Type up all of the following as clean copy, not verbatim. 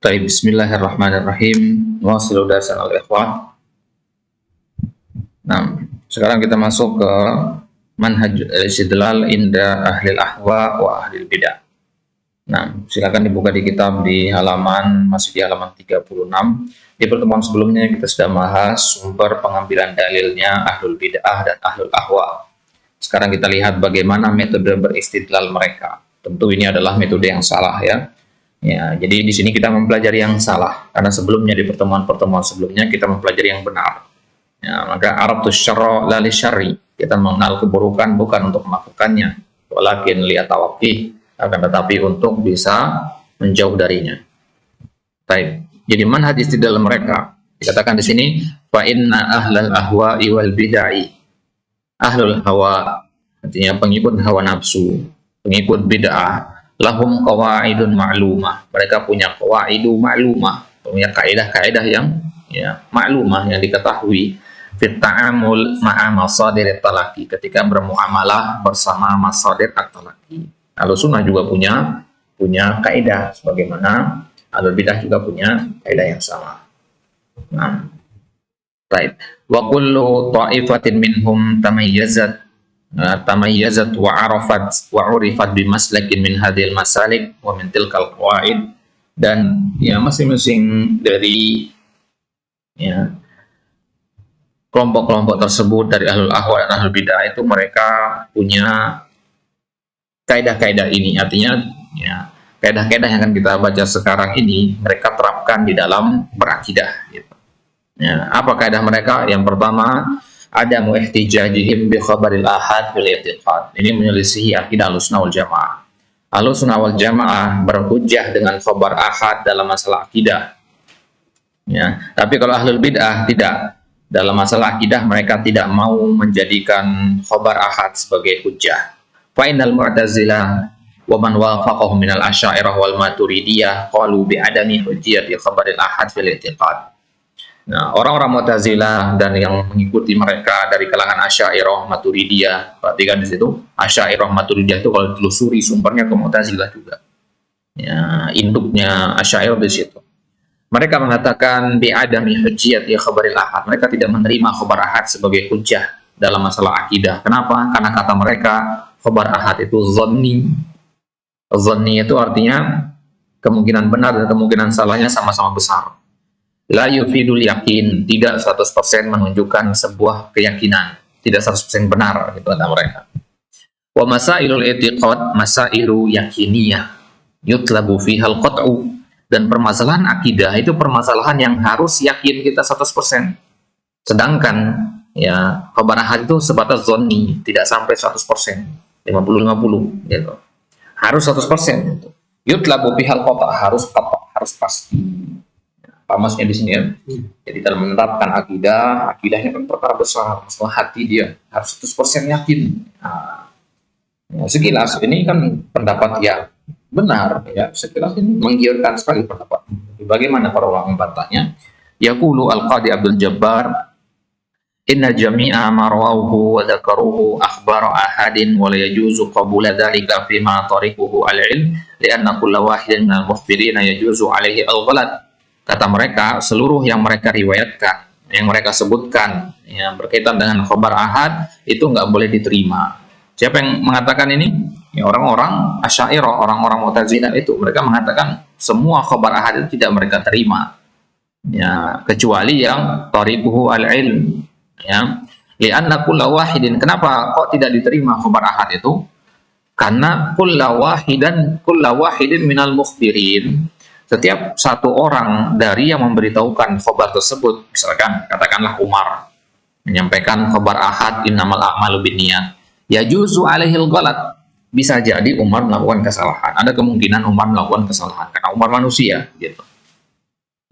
Baik, bismillahirrahmanirrahim. Wassalamualaikum warahmatullahi wabarakatuh. Nah, sekarang kita masuk ke manhaj istidlal inda ahlil ahwa wa ahlil bidah. Nah, silakan dibuka di kitab di halaman, masih di halaman 36. Di pertemuan sebelumnya kita sudah bahas sumber pengambilan dalilnya ahlul bid'ah dan ahlul ahwa. Sekarang kita lihat bagaimana metode beristidlal mereka. Tentu ini adalah metode yang salah ya. Ya, jadi di sini kita mempelajari yang salah karena sebelumnya di pertemuan-pertemuan sebelumnya kita mempelajari yang benar. Ya, maka Arab tu syarra la li syarri. Kita mengenal keburukan bukan untuk melakukannya, walakin liyatawaqi, akan tetapi untuk bisa menjauh darinya. Baik. Jadi manhaj istidlal mereka dikatakan di sini fa inna ahlal ahwa'i wal bid'ah. Ahlul hawa artinya pengikut hawa nafsu, pengikut bid'ah, lahum qawaidun ma'lumah. Mereka punya qawaidu ma'lumah, punya kaidah-kaidah yang maklumah yang diketahui fit ta'amul ma'a masadir talaqi, ketika bermuamalah bersama masadir at-talaqi. Ahlussunnah juga punya kaidah sebagaimana ahlul bidah juga punya kaidah yang sama. Nah, baik. Wa kullu ta'ifatin minhum tamayyazat wa arafat wa urifat bimaslakin min hadhil masalik wa min tilkal qawaid. Dan ya masing-masing dari ya kelompok-kelompok tersebut dari ahlul ahwa dan ahlul bidah itu mereka punya kaidah-kaidah ini, artinya ya kaidah-kaidah yang akan kita baca sekarang ini mereka terapkan di dalam berakidah gitu. Ya, apa kaidah mereka? Yang pertama, ada mu'ihtijajihim bi khabaril ahad bil i'tiqad. Ini menyelisihi akidah Ahlussunnah wal Jamaah. Ahlussunnah wal Jamaah berhujjah dengan khabar ahad dalam masalah akidah. Ya, tapi kalau ahlul bid'ah tidak. Dalam masalah akidah mereka tidak mau menjadikan khabar ahad sebagai hujjah. Fa innal mu'tazilah wa man wafaqahum minal asy'ariyah wal maturidiyah qalu bi adami hujjati khabaril ahad fil i'tiqad. Nah, orang-orang Mu'tazilah dan yang mengikuti mereka dari kalangan Asy'ariyah Maturidiyah, perhatikan di situ, Asy'ariyah Maturidiyah itu kalau ditelusuri sumbernya ke Mu'tazilah juga. Ya, induknya Asy'ariyah di situ. Mereka mengatakan bi adami hujjati khabaril ahad. Mereka tidak menerima khabar ahad sebagai hujjah dalam masalah akidah. Kenapa? Karena kata mereka khabar ahad itu dhanni. Dhanni itu artinya kemungkinan benar dan kemungkinan salahnya sama-sama besar. La yufidul yakin, tidak 100% menunjukkan sebuah keyakinan, tidak 100% benar, itu kata mereka. Wa masailul i'tiqad masailu yakiniyah yutlabu fihal qat'u, dan permasalahan akidah itu permasalahan yang harus yakin kita 100%. Sedangkan ya khabar ahad itu sebatas dhanni, tidak sampai 100%, 50-50 gitu. Harus 100% gitu. Yutlabu fihal qat', harus pasti. Pamasnya di sini ya. Jadi dalam menerapkan akidahnya kan perkara besar, masalah hati dia harus 100% yakin. Nah, ya, sekilas ini kan pendapat yang benar ya, sekilas ini menggiurkan sekali pendapat. Bagaimana para ulama membantahnya? Yaqulu al-Qadi Abdul Jabbar, inna jami'a ma rawahu wa dzakaruhu akhbar ahadin wa la yajuzu qabula dzalika fi ma tariquhu al-ilm li'anna kulla wahidin minal mukhbirina yajuzu alaihi al-ghalat. Kata mereka, seluruh yang mereka riwayatkan, yang mereka sebutkan yang berkaitan dengan khabar ahad itu nggak boleh diterima. Siapa yang mengatakan ini? Ya, orang-orang Asy'ariyah, orang-orang Mu'tazilah itu mereka mengatakan semua khabar ahad itu tidak mereka terima. Ya, kecuali yang tariquhu al-ilm. Ya, li'anna kulla wahidin. Kenapa kok tidak diterima khabar ahad itu? Karena kulla wahidin minal mukhbirin. Setiap satu orang dari yang memberitahukan khabar tersebut, misalkan katakanlah Umar menyampaikan khabar ahad innamal a'malu binniyat, yajuzu alaihil ghalat, bisa jadi Umar melakukan kesalahan, ada kemungkinan Umar melakukan kesalahan karena Umar manusia gitu.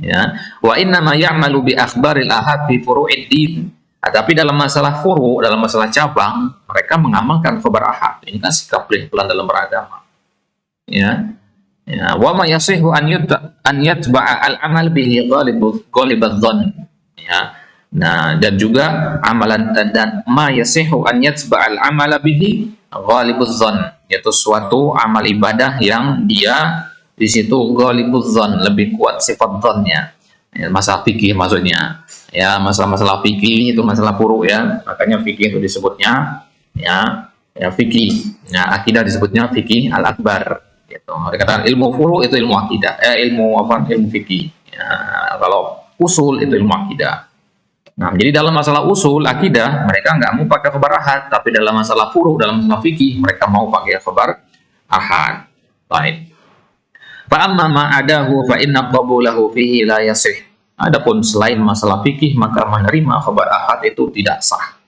Ya, wa innama ya'malu bi akhbaril ahad fi furu'id din. Tapi dalam masalah furu', dalam masalah cabang, mereka mengamalkan khabar ahad. Ini kan sikap pelin-pelan dalam beragama. Ya. Ya, wa ma yasihu an yatba'a al-amal bihi ghalibadh-dhann. Ya. Nah, dan juga amalan dan ma yasihu an yatba'a al-amala bihi ghalibadh-dhann, yaitu suatu amal ibadah yang dia Di situ ghalibuz dzan, lebih kuat sifat dzannya. Ya, masalah fikih maksudnya. Ya, masalah-masalah fikih itu masalah furu ya. Makanya fikih itu disebutnya ya fikih. Ya, akidah disebutnya fikih al-akbar. Gitu. Dikatakan ilmu furu itu ilmu akidah. Ilmu fikih. Ya, kalau usul itu ilmu akidah. Nah, jadi dalam masalah usul akidah mereka nggak mau pakai khabar ahad, tapi dalam masalah furu, dalam masalah fikih mereka mau pakai khabar ahad. Baik. Fa amma ma adahu fa inna qabulahu fihi la yasih. Adapun selain masalah fikih maka menerima khabar ahad itu tidak sah.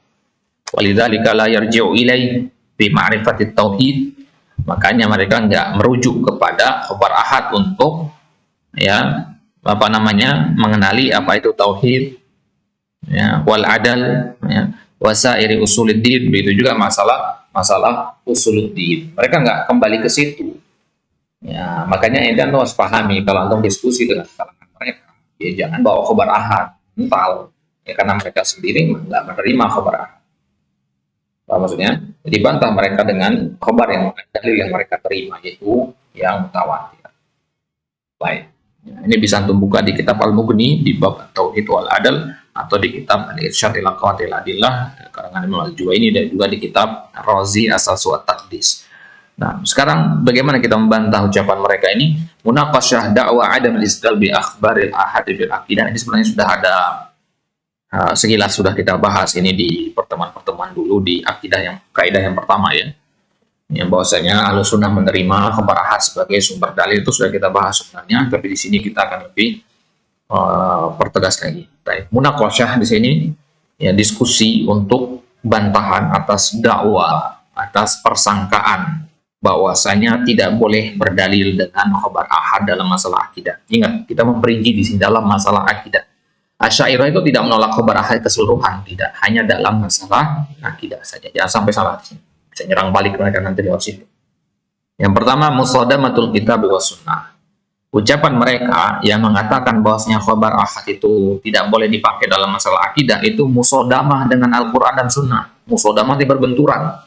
Walidzalika la yarji'u ilai fi ma'rifati tauhid. Makanya mereka nggak merujuk kepada khabar ahad untuk mengenali apa itu tauhid, wal adal, wasairi usuluddin. Begitu juga masalah usuluddin. Mereka nggak kembali ke situ. Ya, makanya ente harus pahami kalau antum diskusi dengan kalangan mereka, ya jangan bawa khabar ahad mental, ya karena mereka sendiri nggak menerima khabar ahad. Apa maksudnya? Jadi bantah mereka dengan khabar yang dalil yang mereka terima, yaitu yang mutawatir. Baik. Ya, ini bisa antum buka di kitab Al-Mughni di bab Tauhid wal Adal, atau di kitab Al-Irsyad ila Qawatil Adillah karangan Imam Al-Juwaini, dan juga di kitab Razi Asas wa Taqdis. Nah, sekarang bagaimana kita membantah ucapan mereka ini? Munaqasyah da'wa adam al-istidlal bi akhbaril ahad bil aqidah. Ini sebenarnya sudah ada sekilas sudah kita bahas ini di pertemuan-pertemuan dulu di akidah yang kaidah yang pertama ya. Yang bahwasanya Ahlussunnah menerima khabar ahad sebagai sumber dalil, itu sudah kita bahas sebenarnya, tapi di sini kita akan lebih pertegas lagi. Baik, munaqasyah di sini ya diskusi untuk bantahan atas dakwah, atas persangkaan bahwasanya tidak boleh berdalil dengan khabar ahad dalam masalah akidah. Ingat, kita memperinci di sini dalam masalah akidah. Asy'ariyah itu tidak menolak khabar ahad keseluruhan, tidak, hanya dalam masalah akidah saja. Jangan sampai salah di sini. Bisa nyerang balik mereka nanti di situ. Yang pertama, musadamatul kitab wa sunnah. Ucapan mereka yang mengatakan bahwasanya khabar ahad itu tidak boleh dipakai dalam masalah akidah itu musadamah dengan Al-Qur'an dan Sunnah. Musadamah itu berbenturan.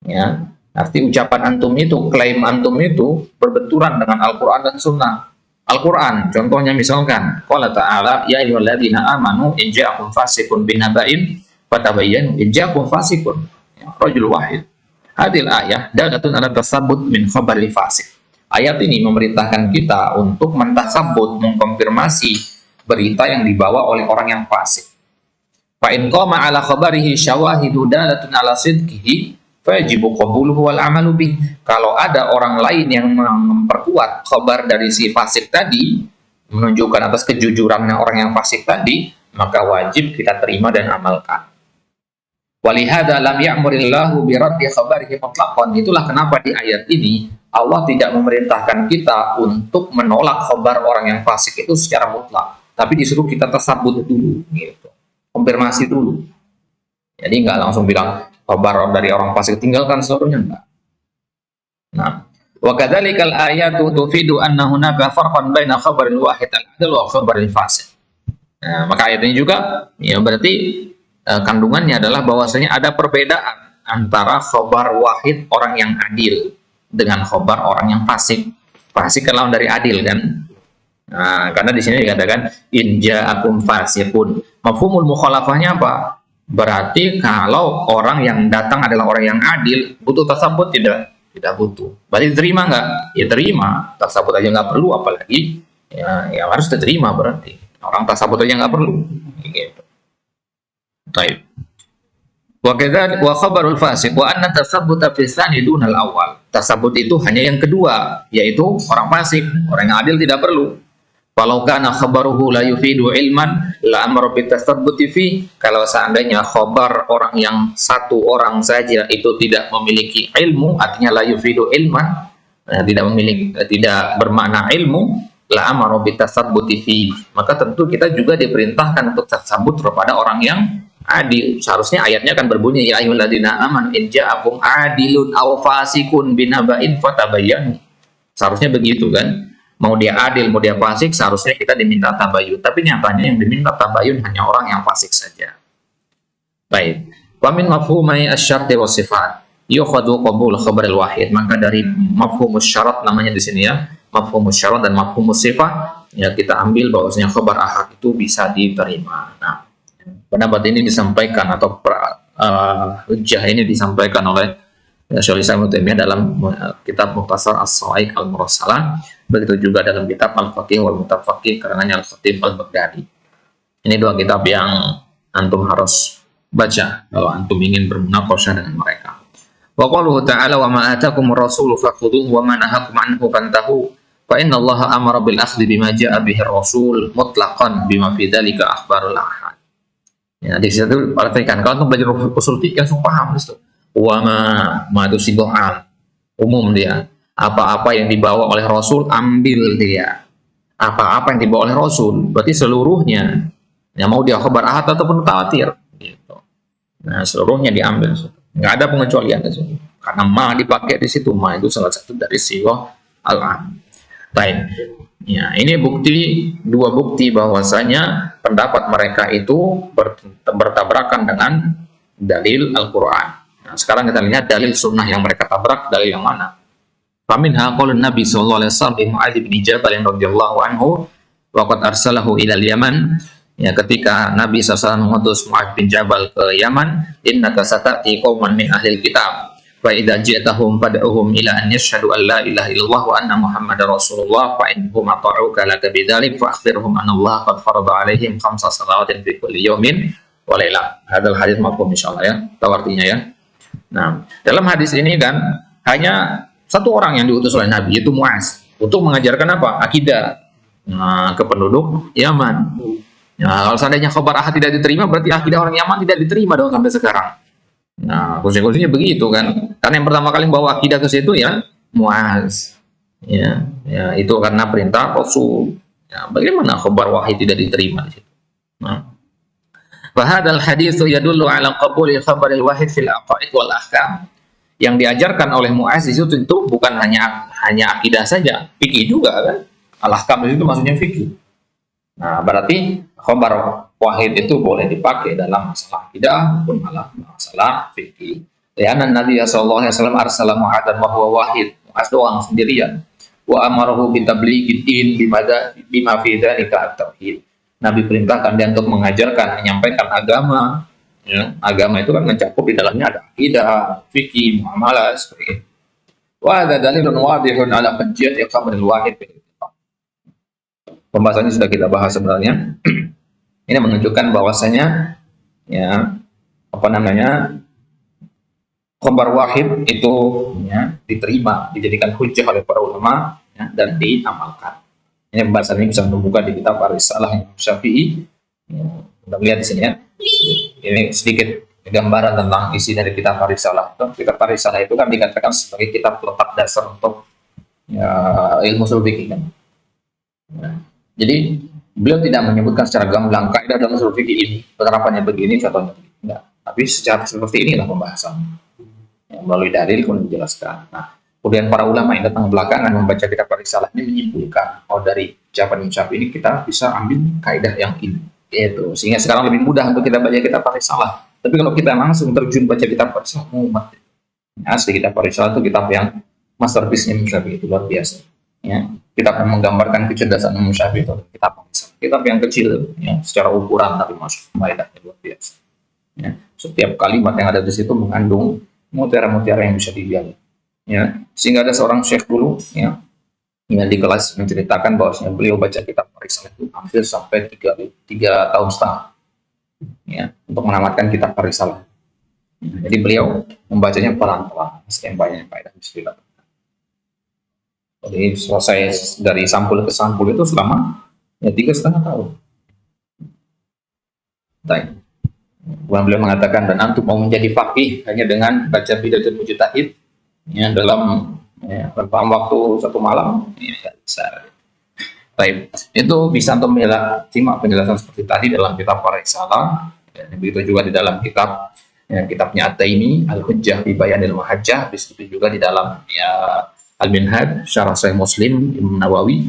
Ya. Arti ucapan antum itu, klaim antum itu berbenturan dengan Al-Quran dan Sunnah. Al-Quran, contohnya misalkan, qala ta'ala, ya ayyuhalladzina amanu in ja'akum fasiqun binaba'in fatabayyanu in ja'akum fasiqun. Ya, rajul wahid. Hadil ayah dalatun ala tasabbut min khabaril fasik. Ayat ini memerintahkan kita untuk mentasabbut, mengkonfirmasi berita yang dibawa oleh orang yang fasik. Fa in qama ala khabarihi syawahidu dalatun ala sidqihi fajibu qabuluhu wal amalu bih. Kalau ada orang lain yang memperkuat khabar dari si fasik tadi, menunjukkan atas kejujurannya orang yang fasik tadi, maka wajib kita terima dan amalkan. Walihada lam ya'murillahu bi raddi khabarihi mutlaqan. Itulah kenapa di ayat ini Allah tidak memerintahkan kita untuk menolak khabar orang yang fasik itu secara mutlak, tapi disuruh kita tasabbut dulu gitu. Konfirmasi dulu. Jadi nggak langsung bilang khabar dari orang fasik tinggalkan seluruhnya, enggak. Nah, wa kadzalikal ayatu tufidu anna hunaka farqan baina khabaril wahid al-adl wa khabaril fasik. Nah, maka ayat ini juga ya berarti kandungannya adalah bahwasanya ada perbedaan antara khabar wahid orang yang adil dengan khabar orang yang fasik. Fasik kan lawan dari adil kan. Nah, karena di sini dikatakan in ja'akum fasiqun. Mafhumul mukhalafahnya apa? Berarti kalau orang yang datang adalah orang yang adil, butuh tasabbut tidak? Tidak butuh. Berarti terima nggak? Ya terima. Tasabbut aja nggak perlu, apalagi ya harus diterima berarti. Orang tasabbut aja nggak perlu. Gitu. Baik. Wa kadzalika wa khabarul fasik wa anna tasabbuta fi tsani dunal awal. Tasabbut itu hanya yang kedua, yaitu orang fasik. Orang yang adil tidak perlu. Walau kana khabaruhu la yufidu ilman la amara bi tasabbuti fi. Kalau seandainya khabar orang yang satu orang saja itu tidak memiliki ilmu, artinya la yufidu ilman, tidak bermakna ilmu, la amara bi tasabbuti fi. Maka tentu kita juga diperintahkan untuk tasabbut kepada orang yang adil. Seharusnya ayatnya akan berbunyi ya ayyuhalladzina amanu in ja'akum adilun aw fasikun binaba'in fatabayyanu. Seharusnya begitu kan? Mau dia adil, mau dia fasik, seharusnya kita diminta tabayun. Tapi nyatanya yang diminta tabayun hanya orang yang fasik saja. Baik. Wa min mafhumai asy-syarti wa sifat. yukhadhu qabul khabaril wahid. Maka dari mafhumus syarat namanya di sini ya, mafhumus syarat dan mafhumus sifat, ya kita ambil bahwasanya khabar ahad itu bisa diterima. Nah, pendapat ini disampaikan atau hujjah ini disampaikan oleh Syaikhul Islam Ibnu Taimiyah dalam kitab Mukhtasar As-Sawa'iq Al-Mursalah, begitu juga dalam kitab Al-Faqih wal Mutafaqih karangan Al-Khatib Al-Baghdadi. Ini dua kitab yang antum harus baca kalau antum ingin bermunaqashah dengan mereka. Wa qaluhu ta'ala wa ma atakumur rasulu fakhudhuhu wa ma nahakum anhu fantahu fa inna Allaha amara bil akhdhi bima ja'a bihi ar-rasul mutlaqan bima fi dzalika akhbarul ahad. Ya, di situ perhatikan kalau antum belajar usul fikih langsung paham itu. Wa ma itu sigoal umum dia. Apa-apa yang dibawa oleh Rasul ambil dia. Apa-apa yang dibawa oleh Rasul berarti seluruhnya. Ya mau dia khabar ahad ataupun mutawatir gitu. Nah, seluruhnya diambil. Nggak ada pengecualian di situ. Karena ma dipakai di situ, ma itu salah satu dari sighah al-am. Baik. Ya, ini dua bukti bahwasanya pendapat mereka itu bertabrakan dengan dalil Al-Qur'an. Nah, sekarang kita lihat dalil sunnah yang mereka tabrak, dalil yang mana? Faminha qaulun Nabi sallallahu alaihi wasallam bi Mu'adz bin Jabal radhiyallahu anhu wa qad arsalahu ila al-Yaman. Ya, ketika Nabi SAW mengutus Mu'adz bin Jabal ke Yaman, innaka satati qauman min ahli kitab fa idza ji'tahum fad'uhum ila an yashhadu an la ilaha illallah wa anna muhammadar rasulullah fa innahum ata'uka laka bidzalik fa akhbirhum anna Allah qad farada alaihim khamsa salawatin fi kulli yawmin wa lailah. Hadal hadis mafhum insyaallah ya, tahu artinya ya. Nah, dalam hadis ini kan hanya satu orang yang diutus oleh Nabi, yaitu Mu'adz, untuk mengajarkan apa? Akidah ke penduduk Yaman. Nah, kalau seandainya khabar ahad tidak diterima, berarti akidah orang Yaman tidak diterima dong sampai sekarang. Nah, konsekuensinya begitu kan. Karena yang pertama kali membawa akidah ke situ ya Mu'adz. Ya, itu karena perintah Rasul. Ya, bagaimana khabar wahid tidak diterima di situ? Nah, Fahadal haditsu yadullu ala qabuli khabaril wahid fil aqaid wal ahkam. Yang diajarkan oleh Mu'adz itu tentu bukan hanya akidah saja, fikih juga kan. Al-ahkam itu maksudnya fikih. Nah, berarti khabar wahid itu boleh dipakai dalam masalah akidah maupun masalah fikih. Karena Nabi sallallahu alaihi wasallam arsala Mu'adzan wa huwa wahid, Mu'adz doang sendirian. Wa amarahu bi tablighid din bima fi dzalika at-tauhid. Nabi perintahkan dia untuk mengajarkan, menyampaikan agama. Ya, agama itu kan mencakup di dalamnya ada akidah, fikih, muamalah, seperti itu. Wa hadza dalilun wadihun ala hujjati khabaril wahid. Pembahasannya sudah kita bahas sebenarnya. Ini menunjukkan bahwasanya ya khabar wahid itu ya diterima, dijadikan hujjah oleh para ulama ya, dan diamalkan. Ini pembahasan ini bisa membuka di kitab Ar-Risalah Imam Syafi'i. Ya, kita lihat di sini ya. Ini sedikit gambaran tentang isi dari kitab Ar-Risalah. Kitab Ar-Risalah itu kan dikatakan sebagai kitab letak dasar untuk ya, ilmu ushul fikih kan. Ya. Jadi beliau tidak menyebutkan secara gamblang kaidah dalam ushul fikih ini penerapannya begini, contohnya enggak. Tapi secara seperti inilah pembahasan. Ya, melalui dalil pun dijelaskan. Nah, kemudian para ulama yang datang belakangan membaca kitab Ar-Risalah ini menyimpulkan, dari ucapan Syafi'i ini kita bisa ambil kaidah yang ini, yaitu sehingga sekarang lebih mudah untuk kita baca kitab Ar-Risalah. Tapi kalau kita langsung terjun baca kitab Ar-Risalah, asli kitab Ar-Risalah itu kitab yang masterpiece-nya Imam Syafi'i itu luar biasa. Ya, kitab yang menggambarkan kecerdasan Imam Syafi'i itu kitab Ar-Risalah. Kitab yang kecil, ya, secara ukuran tapi masuk faedahnya luar biasa. Ya, setiap kalimat yang ada di situ mengandung mutiara-mutiara yang bisa digali. Ya, sehingga ada seorang syekh dulu ya yang di kelas menceritakan bahwasanya beliau baca kitab Ar-Risalah itu hampir sampai 3 tahun setengah ya untuk menamatkan kitab Ar-Risalah. Jadi beliau membacanya pelan-pelan sekian banyak faedah bisa didapatkan. Jadi selesai dari sampul ke sampul itu selama 3,5 tahun. Baik. Beliau mengatakan, dan antum mau menjadi faqih hanya dengan baca Bidayatul Mujtahid ya dalam waktu 1 malam ya bisa. Baik, itu bisa untuk simak penjelasan seperti tadi dalam kitab Ar-Risalah. Ya, begitu juga di dalam kitabnya At-Taimi Al-Hujjah fi Bayanil Mahajjah, begitu juga di dalam Al-Minhaj Syarah Sahih Muslim Imam Nawawi,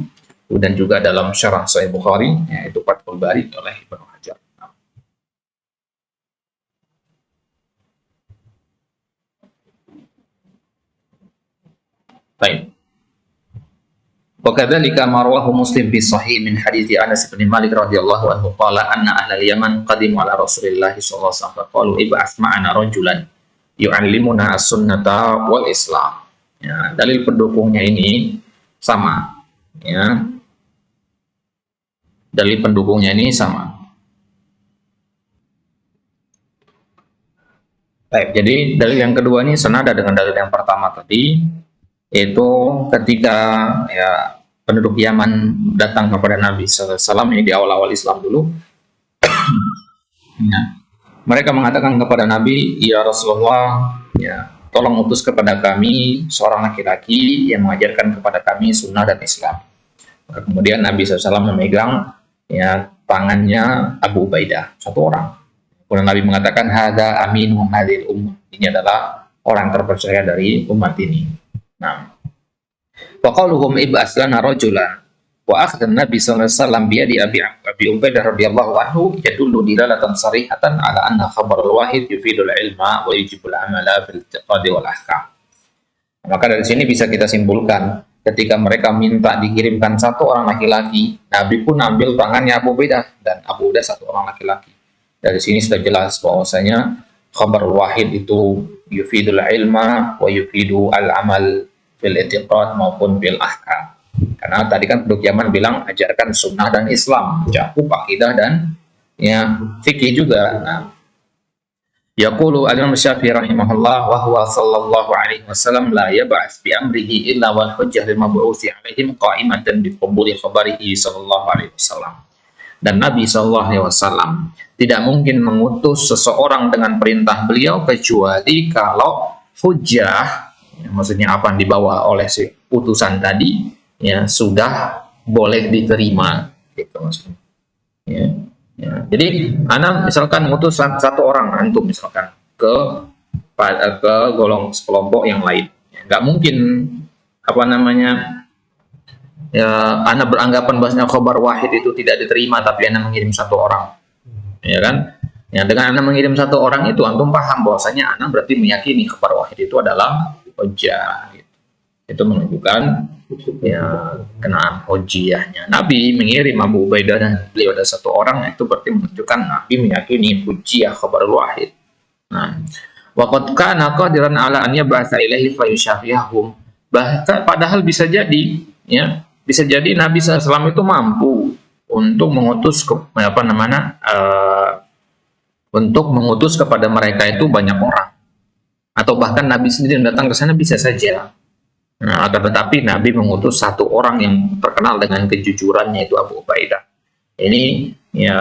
dan juga dalam Syarah Sahih Bukhari yaitu Fathul Bari oleh Ibnu Hajar. Baik. Wakadzalika marwahu Muslim fi sahih min hadits Anas bin Malik radhiyallahu anhu qala anna ahlal Yaman qadimu ala Rasulillah sallallahu alaihi wasallam qalu ib'ats ma'ana rajulan yu'allimuna as-sunnata wal Islam. Ya, dalil pendukungnya ini sama. Ya. Dalil pendukungnya ini sama. Baik, jadi dalil yang kedua ini senada dengan dalil yang pertama tadi, yaitu ketika ya penduduk Yaman datang kepada Nabi SAW ini di awal-awal Islam dulu, ya, mereka mengatakan kepada Nabi, ya Rasulullah, ya tolong utus kepada kami seorang laki-laki yang mengajarkan kepada kami sunnah dan Islam. Kemudian Nabi SAW memegang ya tangannya Abu Ubaidah, satu orang. Kemudian Nabi mengatakan, hada aminu hadil ummah, ini adalah orang terpercaya dari umat ini. Nah, wa qauluhum ib'ats lana rajulan wa akhadha an-nabi sallallahu alaihi wasallam bi yadi Abi Ubaidah radhiyallahu anhu yadullu dilalatan sarihatan ala anna khabar al-wahid yufidul ilma wa yujibul amala bil i'tiqadi wal ahkam. Maka dari sini bisa kita simpulkan, ketika mereka minta dikirimkan satu orang laki-laki, Nabi pun ambil tangannya Abu Ubaidah, dan Abu Ubaidah satu orang laki-laki. Dari sini sudah jelas bahwasanya khabar al-wahid itu yufidul ilma wa yufidu al-amal bil i'tiqad maupun bil ahkam. Karena tadi kan penduduk Yaman bilang ajarkan sunnah dan Islam, cakup akidah dan ya fikih juga. Nah, yaqulu al-Imam Syafi'i rahimahullah wa huwa sallallahu alaihi wasallam la yab'ats bi amrihi illa wal hujjah lil mab'uthi alaihim qa'imatan bi qabuli khabarihi sallallahu alaihi wasallam. Dan Nabi sallallahu alaihi wasallam tidak mungkin mengutus seseorang dengan perintah beliau kecuali kalau hujjah, ya, maksudnya apa yang dibawa oleh si utusan tadi ya sudah boleh diterima, gitu maksudnya. Ya, ya. Jadi anak misalkan ngutus satu orang, antum misalkan ke sekelompok yang lain, ya, nggak mungkin apa namanya ya anak beranggapan bahwasanya khabar wahid itu tidak diterima tapi anak mengirim satu orang, ya kan? Ya, dengan anak mengirim satu orang itu antum paham bahwasanya anak berarti meyakini khabar wahid itu adalah hujjah. Itu menunjukkan ya kenaan hujjahnya. Nabi mengirim Abu Ubaidah dan beliau ada satu orang, itu berarti menunjukkan Nabi meyakini hujjah khabar wahid. Nah, waqad kana qadiran ala an yab'atsa ilaihi fayusyafihum. Bahkan padahal bisa jadi ya, bisa jadi Nabi SAW itu mampu untuk mengutus untuk mengutus kepada mereka itu banyak orang, atau bahkan Nabi sendiri yang datang ke sana bisa saja. Nah, akan tetapi Nabi mengutus satu orang yang terkenal dengan kejujurannya, itu Abu Ubaidah. Ini ya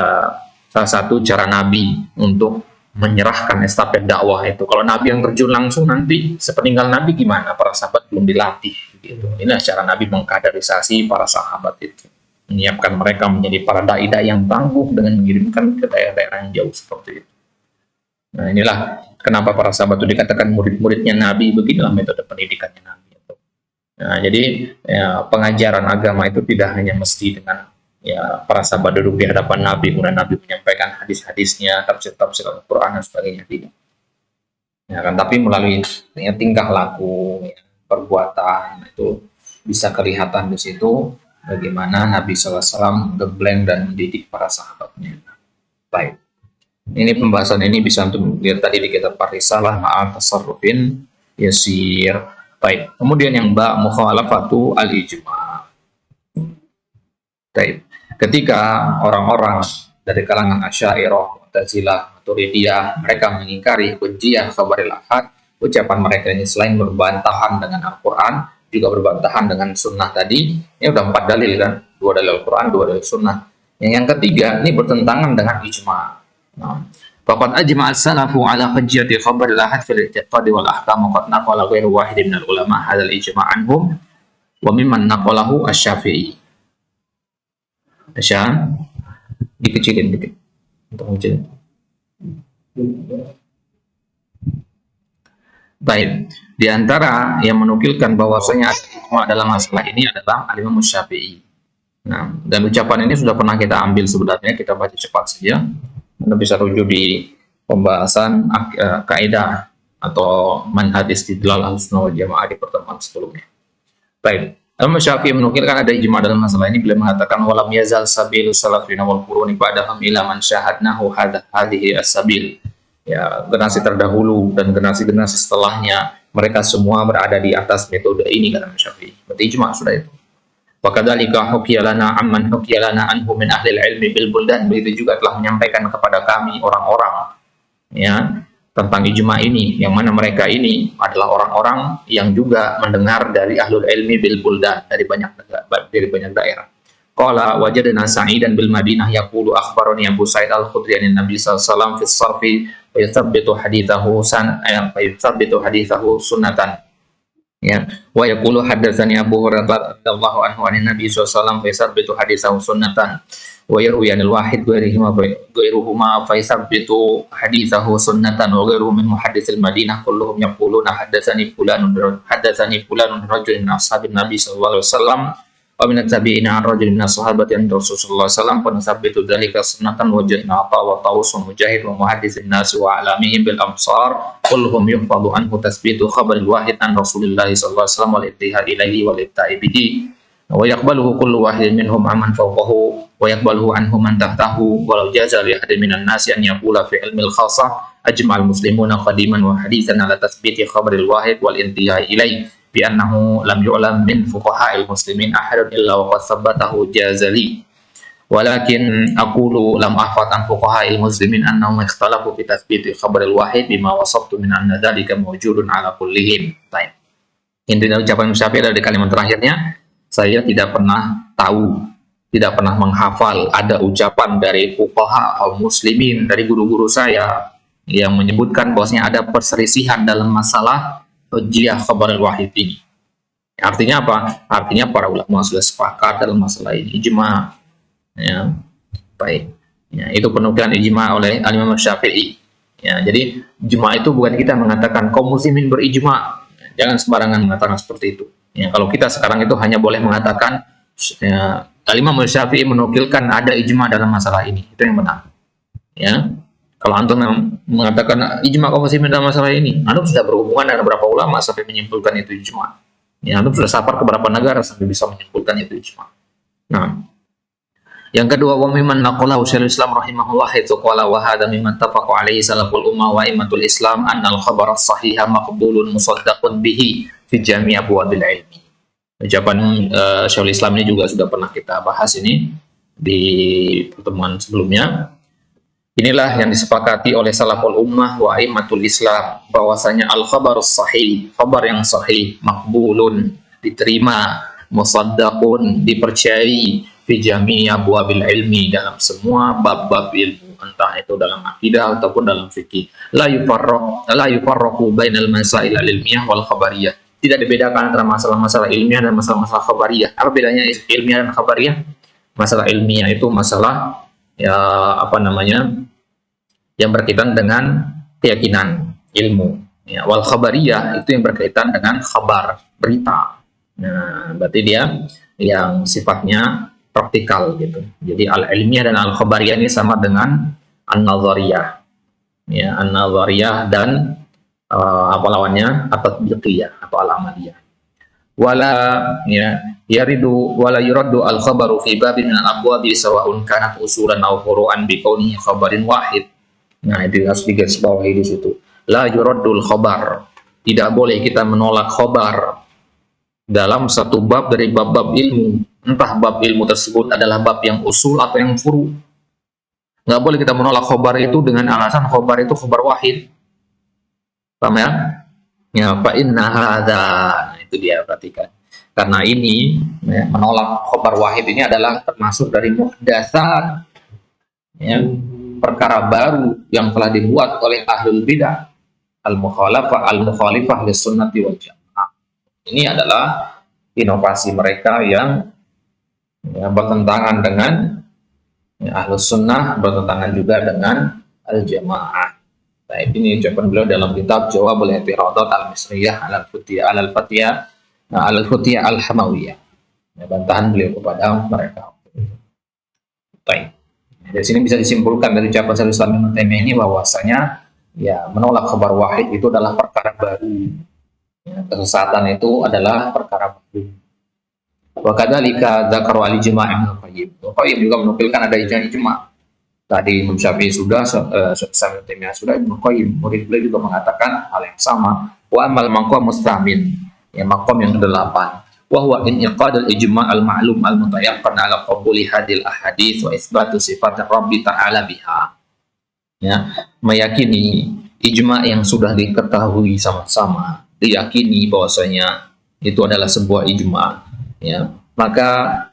salah satu cara Nabi untuk menyerahkan estafet dakwah itu. Kalau Nabi yang terjun langsung, nanti sepeninggal Nabi gimana? Para sahabat belum dilatih. Gitu. Inilah cara Nabi mengkaderisasi para sahabat itu, menyiapkan mereka menjadi para dai-dai yang tangguh dengan mengirimkan ke daerah-daerah yang jauh seperti itu. Nah, inilah kenapa para sahabat itu dikatakan murid-muridnya Nabi. Beginilah metode pendidikannya Nabi. Nah, jadi ya, pengajaran agama itu tidak hanya mesti dengan ya para sahabat duduk di hadapan Nabi, kemudian Nabi menyampaikan hadis-hadisnya, tafsir-tafsir Al-Quran dan sebagainya, tidak. Ya, kan, tapi melalui ya, tingkah laku, ya, perbuatan itu bisa kelihatan di situ bagaimana Nabi SAW ngeblend dan mendidik para sahabatnya. Baik, ini pembahasan ini bisa untuk lihat tadi di kitab Ar-Risalah ma'al tasarrufin yasir. Baik, kemudian yang mukhalafatu al-ijma'. Baik, ketika orang-orang dari kalangan Asy'ariyah, Mu'tazilah, Maturidiyah, mereka mengingkari hujjah khabaril ahad, ucapan mereka ini selain berbantahan dengan Al-Quran, juga berbantahan dengan sunnah tadi. Ini udah 4 dalil kan, 2 dalil Al-Quran, 2 dalil sunnah. Yang ketiga, ini bertentangan dengan ijma'. Nah, faqad ajma'a as-salafu ala hujjati khabaril ahad fil i'tiqad wal ahkam, wa qad naqala ghairu wahid min al-ulama hadzal ijma' anhum wa mimman naqalahu asy-Syafi'i. Dikecilin dikit untuk kecilin. Baik, di antara yang menukilkan bahwasanya ijma' dalam masalah ini adalah Al-Imam Syafi'i. Nah, dan ucapan ini sudah pernah kita ambil sebenarnya, kita baca cepat saja. Anda bisa rujuk di pembahasan kaidah atau manhaj istidlal Ahlussunnah wal Jamaah di pertemuan sebelumnya. Baik. Imam Syafi'i menukilkan ada ijma dalam masalah ini. Beliau mengatakan walam yazal sabilu salafina wal quruni ba'dahum ila man syahadnahu hadhihi as-sabil. Ya, generasi terdahulu dan generasi-generasi setelahnya mereka semua berada di atas metode ini kata Imam Syafi'i. Berarti ijma sudah itu. Wa kadzalika hukiya lana amman hukiya lana anhu min ahli ilmi bil buldan. Begitu juga telah menyampaikan kepada kami orang-orang ya tentang ijma ini, yang mana mereka ini adalah orang-orang yang juga mendengar dari ahlul ilmi bil buldan, dari banyak daerah. Qala wajadna Sa'idan bil Madinah yaqulu akhbarani Abu Sa'id al-Khudri an Nabi sallallahu alaihi wasallam fi as-sarfi wa yuthabbitu hadithahu sunnatan. Ya, wa yaqulu haddatsani Abu Hurairah radhiyallahu anhu an Nabi sallallahu alaihi wasallam fa yuthabbitu hadithahu sunnatan. Wa yarwi anil wahid ghairuhuma fa yuthabbitu hadithahu sunnatan wa ghairuhu min muhadditsil Madinah kulluhum yaquluna haddatsani fulanun rajulun min ashabin Nabi sallallahu alaihi wasallam wa min at-tabi'ina rajulun min ashabati Rasulullah sallallahu alaihi wasallam fa nusabbitu dzalika sunnatan wajadna wa Tawus Mujahid wa muhadditsin nas wa alamihim bil amsar kulluhum yuhfadhu anhu tasbitu khabar al-wahid an Rasulillah sallallahu alaihi wasallam wal ittihad ilaihi wal ibta'i bihi wa yaqbaluhu kullu wahidin minhum amman fawqahu wa yaqbaluhu anhu man tahtahu walau jaza li ahadin minan nasi an yaqula fi ilmil khassah ajma'al muslimuna qadiman wa hadithan ala tasbiti khabaril wahid wal intihai ilaihi bi annahu lam yu'lam min fuqaha'il muslimin ahadun illa wa qad thabbatahu jazali walakin aqulu lam ahfad an fuqaha'il muslimin annahum ikhtalafu fi tasbiti khabaril wahid bima wasaftu min anna dhalika mawjudun ala kullihim. Baik. Intinya ucapan Syafi'i dari kalimat terakhirnya, saya tidak pernah tahu, tidak pernah menghafal ada ucapan dari fuqaha kaum muslimin, dari guru-guru saya yang menyebutkan bahwasanya ada perselisihan dalam masalah hujjah khabar al-wahid ini. Artinya apa? Artinya para ulama sudah sepakat dalam masalah ini, ijma. Ya, baik. Ya, itu penukilan ijma oleh Imam Syafi'i. Ya, jadi ijma itu bukan kita mengatakan kaum muslimin berijma. Jangan sembarangan mengatakan seperti itu. Ya, kalau kita sekarang itu hanya boleh mengatakan ya, Imam Syafi'i menukilkan ada ijma dalam masalah ini, itu yang benar. Ya, kalau antum mengatakan ijma kaum muslimin dalam masalah ini, antum sudah berhubungan dengan beberapa ulama sampai menyimpulkan itu ijma. Ya, antum sudah safar ke beberapa negara sampai bisa menyimpulkan itu ijma. Nah, yang kedua, wa mimman naqalahu Syekhul Islam rahimahullah itu qala wa hadha mimman tafaqu alaihi salaful ummah wa immatul Islam anna al-khabar as-sahih maqbulun musaddaqun bihi fi jami' abwabil ilmi. Ucapan Syekhul Islam ini juga sudah pernah kita bahas ini di pertemuan sebelumnya. Inilah yang disepakati oleh salaful ummah wa immatul Islam, bahwasanya al-khabarus sahih, kabar yang sahih, maqbulun, diterima, musaddaqun, dipercayai, fi jami' abwabil ilmi, dalam semua bab-bab ilmu, entah itu dalam akidah ataupun dalam fikih. La yufarraqu bainal masail al-ilmiyah wal khabariyah. Tidak dibedakan antara masalah-masalah ilmiah dan masalah-masalah khabariyah. Apa bedanya ilmiah dan khabariyah? Masalah ilmiah itu masalah ya apa namanya? Yang berkaitan dengan keyakinan, ilmu. Ya, wal khabariyah itu yang berkaitan dengan khabar, berita. Nah, berarti dia yang sifatnya praktikal gitu. Jadi al-ilmiah dan al-khabariyah ini sama dengan an-nazariyah. Ya, an-nazariyah dan apa lawannya? At-tatbiqiyah atau al-amaliyah. Wala ya yaridu wala yuraddu al-khabaru fi babin min al-abwabi sawa'un kanat usulan aw furu'an bi kaunihi khabarin wahid. Nah, itu harus digarisbawahi di situ. La yuraddul khabar. Tidak boleh kita menolak khabar dalam satu bab dari bab-bab ilmu, entah bab ilmu tersebut adalah bab yang usul atau yang furu. Nggak boleh kita menolak khobar itu dengan alasan khobar itu khobar wahid. Paham ya? Ya, fa inna hadza. Nah, itu dia, perhatikan. Karena ini ya, menolak khobar wahid ini adalah termasuk dari muhdatsat, ya, perkara baru yang telah dibuat oleh ahlul bidah, al-mukhalifah lis-sunnati wal jamaah. Ini adalah inovasi mereka yang ya, bertentangan dengan ya, ahlus sunnah, bertentangan juga dengan al-jamaah. Nah, ini ucapan beliau dalam kitab Jawabul I'tiradat al-Misriyah al-Futiyah al-Hamawiyah. Ya, bantahan beliau kepada mereka. Baik. Dari sini bisa disimpulkan dari ucapan Syekhul Islam Ibnu Taimiyah ini bahwasanya ya menolak khabar wahid itu adalah perkara baru. Ya, kesesatan itu adalah perkara baru. Wa kadzalika dzakaru al-ijma' Ibnu Qayyim. Ibnu Qayyim juga menukilkan ada ijma'. Tadi Imam Syafi'i sudah, Ibnu Taimiyah sudah, Ibnu Qayyim murid beliau juga mengatakan hal yang sama. Wa amal maqam mustamin, ya maqam yang kedelapan. Wa huwa inqad al-ijma' al-ma'lum al-mutayaqqan ala qabuli hadil ahadits wa isbatu sifat Rabbi ta'ala biha. Ya, meyakini ijma' yang sudah diketahui sama-sama, diyakini bahwasanya itu adalah sebuah ijma', ya. Maka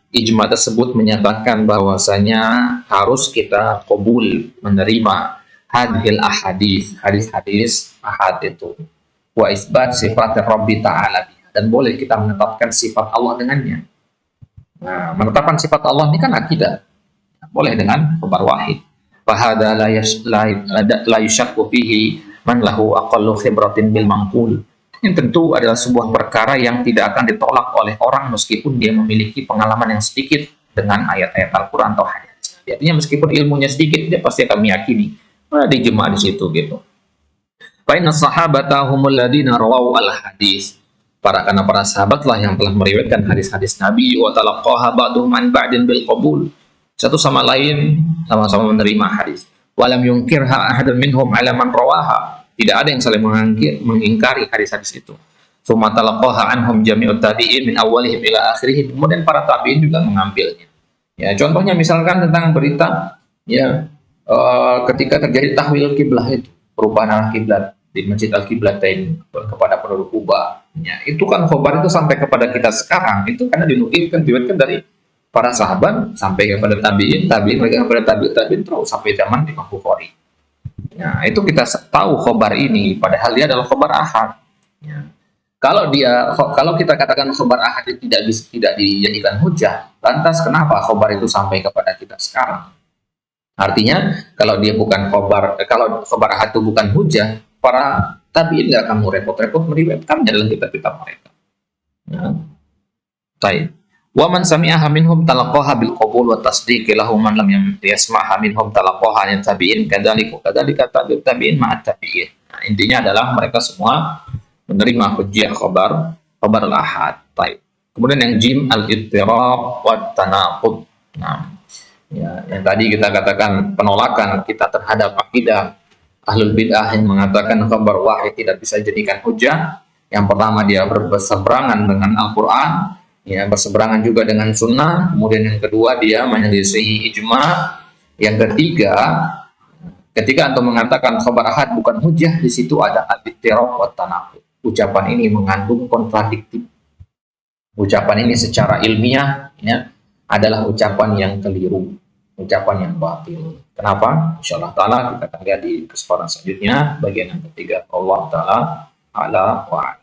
ijma tersebut menyatakan bahwasanya harus kita qabul, menerima hadhil ahadits, hadis-hadis ahad itu, wa isbat sifat Rabbi ta'ala, dan boleh kita menetapkan sifat Allah dengannya. Nah, menetapkan sifat Allah ini kan akidah, boleh dengan khabar wahid. Fahada la yushakku fihi man lahu aqallu khibratin bil mangkul. Ini tentu adalah sebuah perkara yang tidak akan ditolak oleh orang meskipun dia memiliki pengalaman yang sedikit dengan ayat-ayat Al-Quran atau hadis. Artinya meskipun ilmunya sedikit, dia pasti akan meyakini ada ijma' di situ gitu. Fa inna sahabata humul ladina rawaw al-hadis. Karena para sahabatlah yang telah meriwayatkan hadis-hadis Nabi, wa talaqqaha ba'dhum an ba'din bil qabul. Satu sama lain sama-sama menerima hadis. Walam yunkirha ahadun minhum ala man rawaha. Tidak ada yang saling mengingkari hadis-hadis itu. Summa talaqaha anhum jami'ut tabi'in min awalihim ila akhirih. Kemudian para tabi'in juga mengambilnya. Ya, contohnya misalkan tentang berita ya ketika terjadi tahwil kiblah itu, perubahan arah kiblat di Masjid Al-Qiblatain kepada penduduk Kuba. Ya, itu kan khabar itu sampai kepada kita sekarang itu karena dinukilkan dari para sahabat sampai kepada tabi'in mereka kepada tabi'in terus sampai zaman Imam Bukhari. Nah, itu kita tahu khobar ini, padahal dia adalah khobar ahad. Ya. Kalau kita katakan khobar ahad itu tidak dijadikan hujah, lantas kenapa khobar itu sampai kepada kita sekarang? Artinya, kalau kalau khobar ahad itu bukan hujah, para tabi'in nggak akan repot-repot meriwayatkannya dalam kitab-kitab mereka. Ya. Baik. Wa man sami'aha minhum talaqaha bil qabul wa tasdiq lahu man lam yasma'ha minhum talaqaha an tabi'in kadzalika tabi'in ma'a tabi'in. Nah, intinya adalah mereka semua menerima hujjah khabar al-ahad. Baik. Kemudian yang jim al-ittirab wa tanaqud. Nah, ya, yang tadi kita katakan penolakan kita terhadap akidah ahlul bid'ah yang mengatakan khabar wahid tidak bisa dijadikan hujjah. Yang pertama dia berseberangan dengan Al-Qur'an, ya, berseberangan juga dengan sunnah. Kemudian yang kedua dia menyelisihi ijma'. Yang ketiga, ketika antum mengatakan khabar ahad bukan hujjah, di situ ada al-ittirab wa tanaqud. Ucapan ini mengandung kontradiktif. Ucapan ini secara ilmiah ya adalah ucapan yang keliru, ucapan yang batil. Kenapa? Insyaallah taala kita akan lihat di kesempatan selanjutnya bagian yang ketiga. Allah taala ala wa